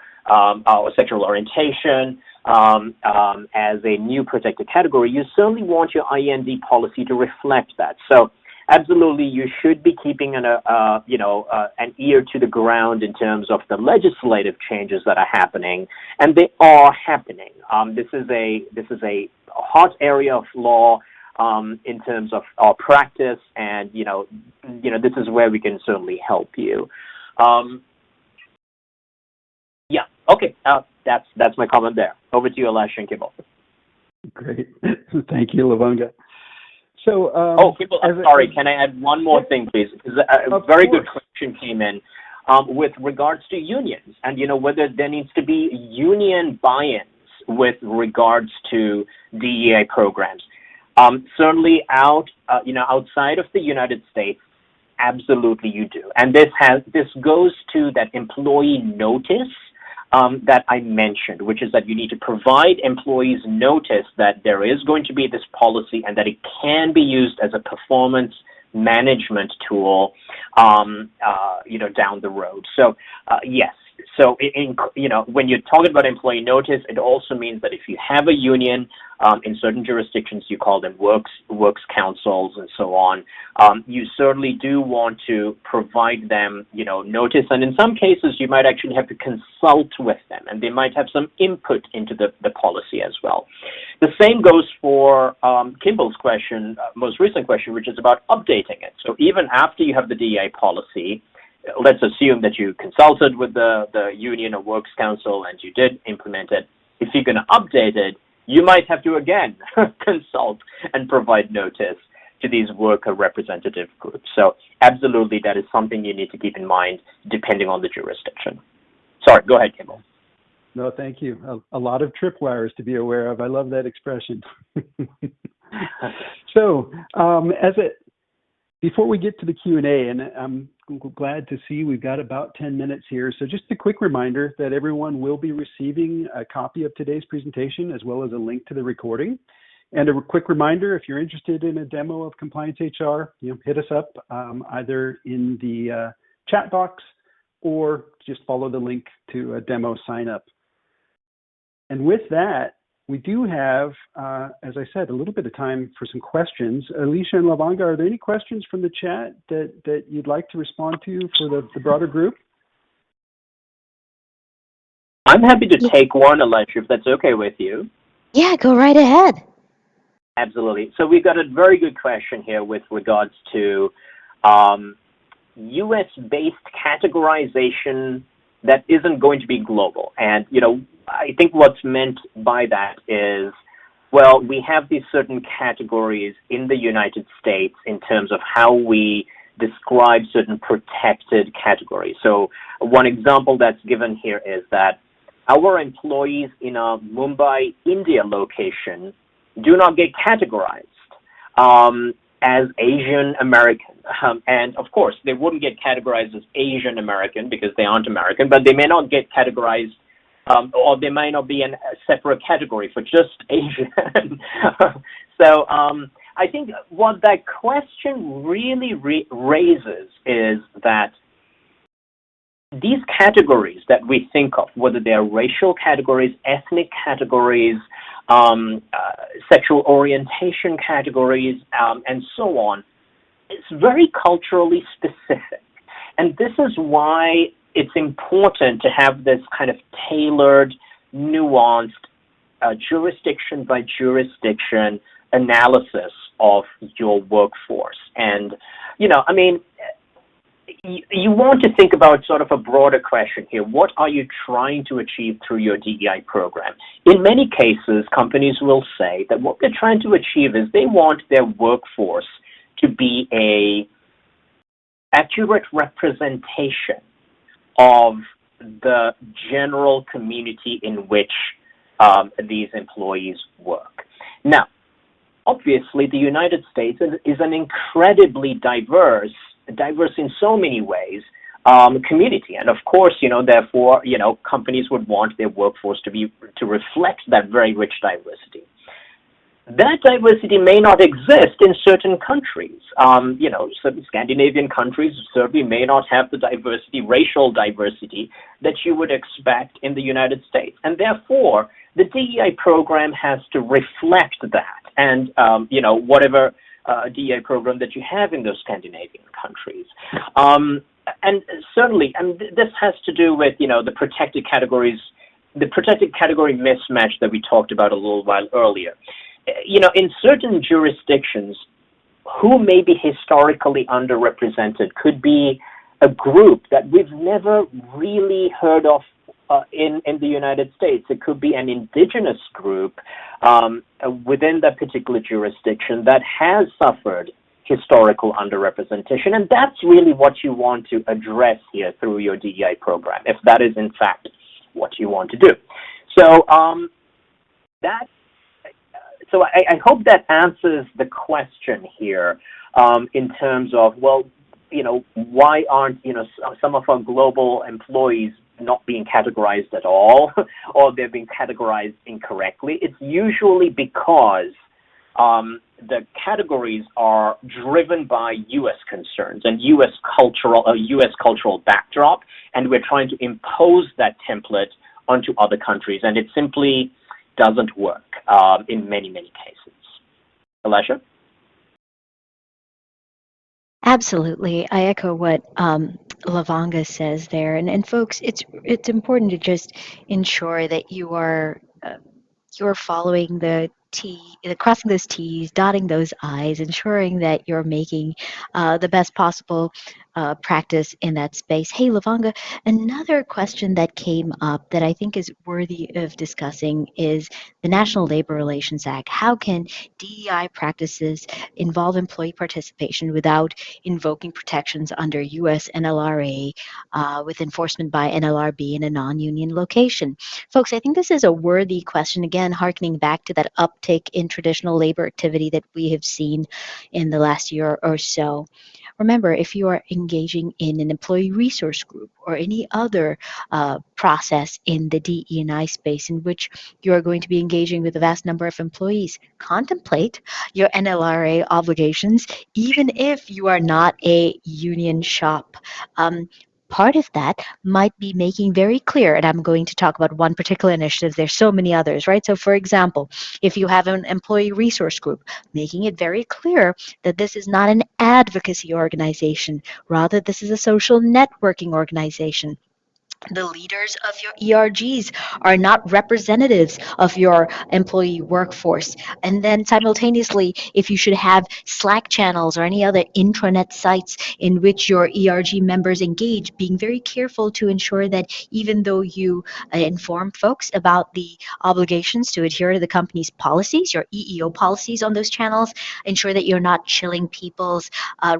sexual orientation, as a new protected category." You certainly want your IE&D policy to reflect that. So absolutely, you should be keeping an ear to the ground in terms of the legislative changes that are happening, and they are happening. This is a hot area of law in terms of our practice, and this is where we can certainly help you. Yeah. Okay. That's my comment there. Over to you, Alyesha and Kimball. Great. Thank you, Lavanga. So, Kimball, I'm sorry. Can I add one more thing, please? Because a very good question came in with regards to unions, and whether there needs to be union buy-ins with regards to DEI programs. Certainly, outside of the United States, absolutely you do, and this goes to that employee notice that I mentioned, which is that you need to provide employees notice that there is going to be this policy and that it can be used as a performance management tool, down the road. So, yes. So, when you're talking about employee notice, it also means that if you have a union in certain jurisdictions, you call them works councils and so on, you certainly do want to provide them, notice. And in some cases, you might actually have to consult with them, and they might have some input into the policy as well. The same goes for Kimball's question, most recent question, which is about updating it. So even after you have the DEI policy, let's assume that you consulted with the union or works council and you did implement it. If you're going to update it, you might have to again consult and provide notice to these worker representative groups. So absolutely, that is something you need to keep in mind depending on the jurisdiction. Sorry, go ahead, Kimball. No, thank you. A lot of tripwires to be aware of. I love that expression. So before we get to the Q&A, and I'm glad to see we've got about 10 minutes here. So just a quick reminder that everyone will be receiving a copy of today's presentation as well as a link to the recording. And a quick reminder, if you're interested in a demo of Compliance HR, hit us up either in the chat box or just follow the link to a demo sign up. And with that, we do have, as I said, a little bit of time for some questions. Alyesha and Lavanga, are there any questions from the chat that you'd like to respond to for the broader group? I'm happy to take one, Alyesha, if that's okay with you. Yeah, go right ahead. Absolutely. So we've got a very good question here with regards to US-based categorization that isn't going to be global. And, I think what's meant by that is, well, we have these certain categories in the United States in terms of how we describe certain protected categories. So one example that's given here is that our employees in a Mumbai, India location do not get categorized as Asian American. And of course, they wouldn't get categorized as Asian American because they aren't American, but they may not get categorized or there might not be a separate category for just Asian. So I think what that question really raises is that these categories that we think of, whether they are racial categories, ethnic categories, sexual orientation categories, and so on, it's very culturally specific. And this is why it's important to have this kind of tailored, nuanced, jurisdiction by jurisdiction analysis of your workforce. And, you want to think about sort of a broader question here. What are you trying to achieve through your DEI program? In many cases, companies will say that what they're trying to achieve is they want their workforce to be an accurate representation of the general community in which these employees work. Now, obviously, the United States is an incredibly diverse in so many ways, community. And of course, therefore, companies would want their workforce to reflect that very rich diversity. That diversity may not exist in certain countries. Certain Scandinavian countries certainly may not have the racial diversity that you would expect in the United States. And therefore, the DEI program has to reflect that. And, whatever DEI program that you have in those Scandinavian countries. And certainly, and this has to do with, the protected categories, the protected category mismatch that we talked about a little while earlier. In certain jurisdictions, who may be historically underrepresented could be a group that we've never really heard of in the United States. It could be an indigenous group within that particular jurisdiction that has suffered historical underrepresentation, and that's really what you want to address here through your DEI program, if that is in fact what you want to do. So I hope that answers the question here in terms of, well, why aren't, some of our global employees not being categorized at all, or they're being categorized incorrectly? It's usually because the categories are driven by U.S. concerns and U.S. cultural backdrop, and we're trying to impose that template onto other countries, and it simply doesn't work in many, many cases. Alyesha? Absolutely. I echo what Lavanga says there. And folks, it's important to just ensure that you're following crossing those T's, dotting those I's, ensuring that you're making the best possible practice in that space. Hey, Lavanga, another question that came up that I think is worthy of discussing is the National Labor Relations Act. How can DEI practices involve employee participation without invoking protections under US NLRA with enforcement by NLRB in a non-union location? Folks, I think this is a worthy question, again, harkening back to that uptick in traditional labor activity that we have seen in the last year or so. Remember, if you are engaging in an employee resource group or any other process in the DE&I space in which you are going to be engaging with a vast number of employees, contemplate your NLRA obligations, even if you are not a union shop. Part of that might be making very clear, and I'm going to talk about one particular initiative, there's so many others, right? So for example, if you have an employee resource group, making it very clear that this is not an advocacy organization, rather this is a social networking organization. The leaders of your ERGs are not representatives of your employee workforce. And then simultaneously, if you should have Slack channels or any other intranet sites in which your ERG members engage, being very careful to ensure that even though you inform folks about the obligations to adhere to the company's policies, your EEO policies on those channels, ensure that you're not chilling people's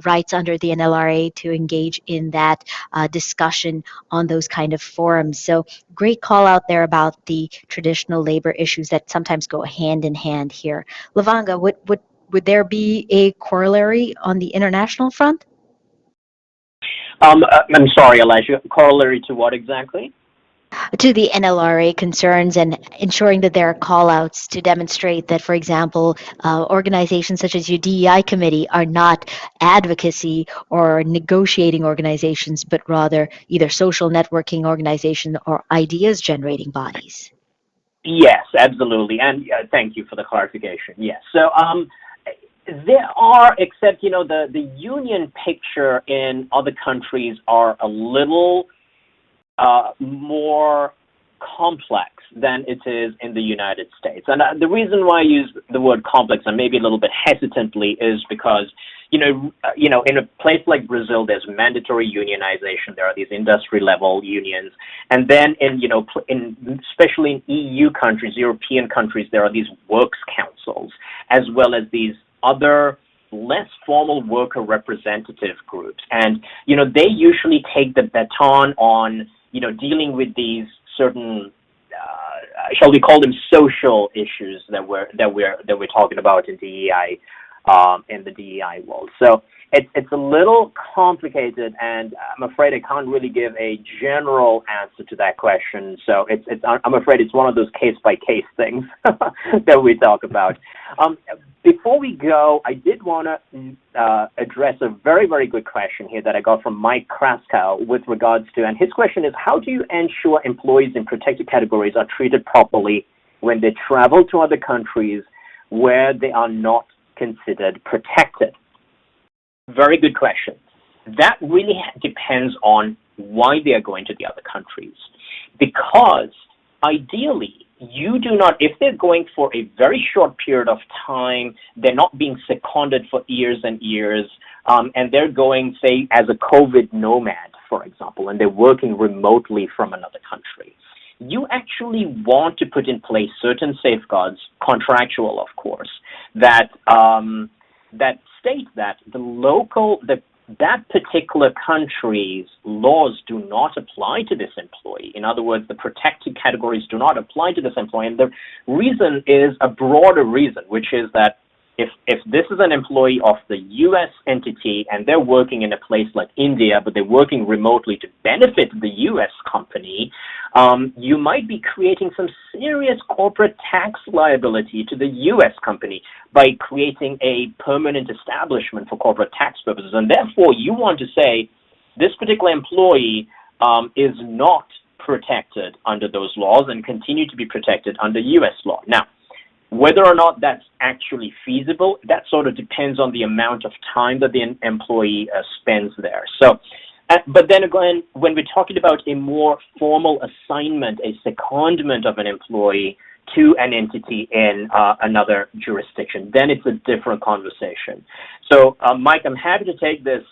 rights under the NLRA to engage in that discussion on those kind of forums. So great call out there about the traditional labor issues that sometimes go hand in hand here. Lavanga, would there be a corollary on the international front? I'm sorry, Alyesha. Corollary to what exactly? To the NLRA concerns and ensuring that there are call-outs to demonstrate that, for example, organizations such as your DEI committee are not advocacy or negotiating organizations, but rather either social networking organizations or ideas-generating bodies. Yes, absolutely, and thank you for the clarification. Yes, so there are, except the union picture in other countries are a little more complex than it is in the United States. And the reason why I use the word complex, and maybe a little bit hesitantly, is because, in a place like Brazil, there's mandatory unionization. There are these industry-level unions. And then especially in EU countries, European countries, there are these works councils, as well as these other less formal worker representative groups. And, they usually take the baton on dealing with these certain, shall we call them social issues that we're talking about in DEI, in the DEI world. So it's a little complicated, and I'm afraid I can't really give a general answer to that question. So I'm afraid it's one of those case by case things that we talk about. Before we go, I did want to address a very, very good question here that I got from Mike Kraskow with regards to, and his question is, how do you ensure employees in protected categories are treated properly when they travel to other countries where they are not considered protected? Very good question. That really depends on why they are going to the other countries. Because ideally, you do not, if they're going for a very short period of time, they're not being seconded for years and years, and they're going, say, as a COVID nomad, for example, and they're working remotely from another country. You actually want to put in place certain safeguards, contractual, of course, that that state that that particular country's laws do not apply to this employee. In other words, the protected categories do not apply to this employee. And the reason is a broader reason, which is that if this is an employee of the U.S. entity and they're working in a place like India, but they're working remotely to benefit the U.S. company, you might be creating some serious corporate tax liability to the U.S. company by creating a permanent establishment for corporate tax purposes. And therefore, you want to say this particular employee is not protected under those laws and continue to be protected under U.S. law. Now, whether or not that's actually feasible, that sort of depends on the amount of time that the employee spends there. So, but then again, when we're talking about a more formal assignment, a secondment of an employee to an entity in another jurisdiction, then it's a different conversation. So, Mike, I'm happy to take this,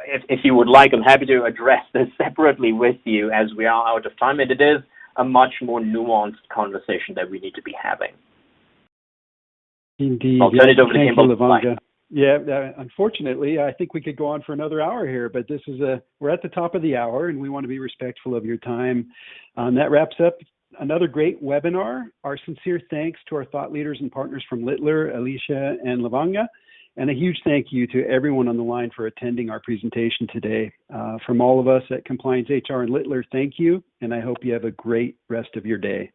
if you would like, I'm happy to address this separately with you as we are out of time, and it is a much more nuanced conversation that we need to be having. Indeed. I'll turn it over to Kimball. Lavanga. Yeah, unfortunately, I think we could go on for another hour here, but we're at the top of the hour, and we want to be respectful of your time. That wraps up another great webinar. Our sincere thanks to our thought leaders and partners from Littler, Alyesha, and Lavanga. And a huge thank you to everyone on the line for attending our presentation today. From all of us at Compliance HR and Littler, thank you, and I hope you have a great rest of your day.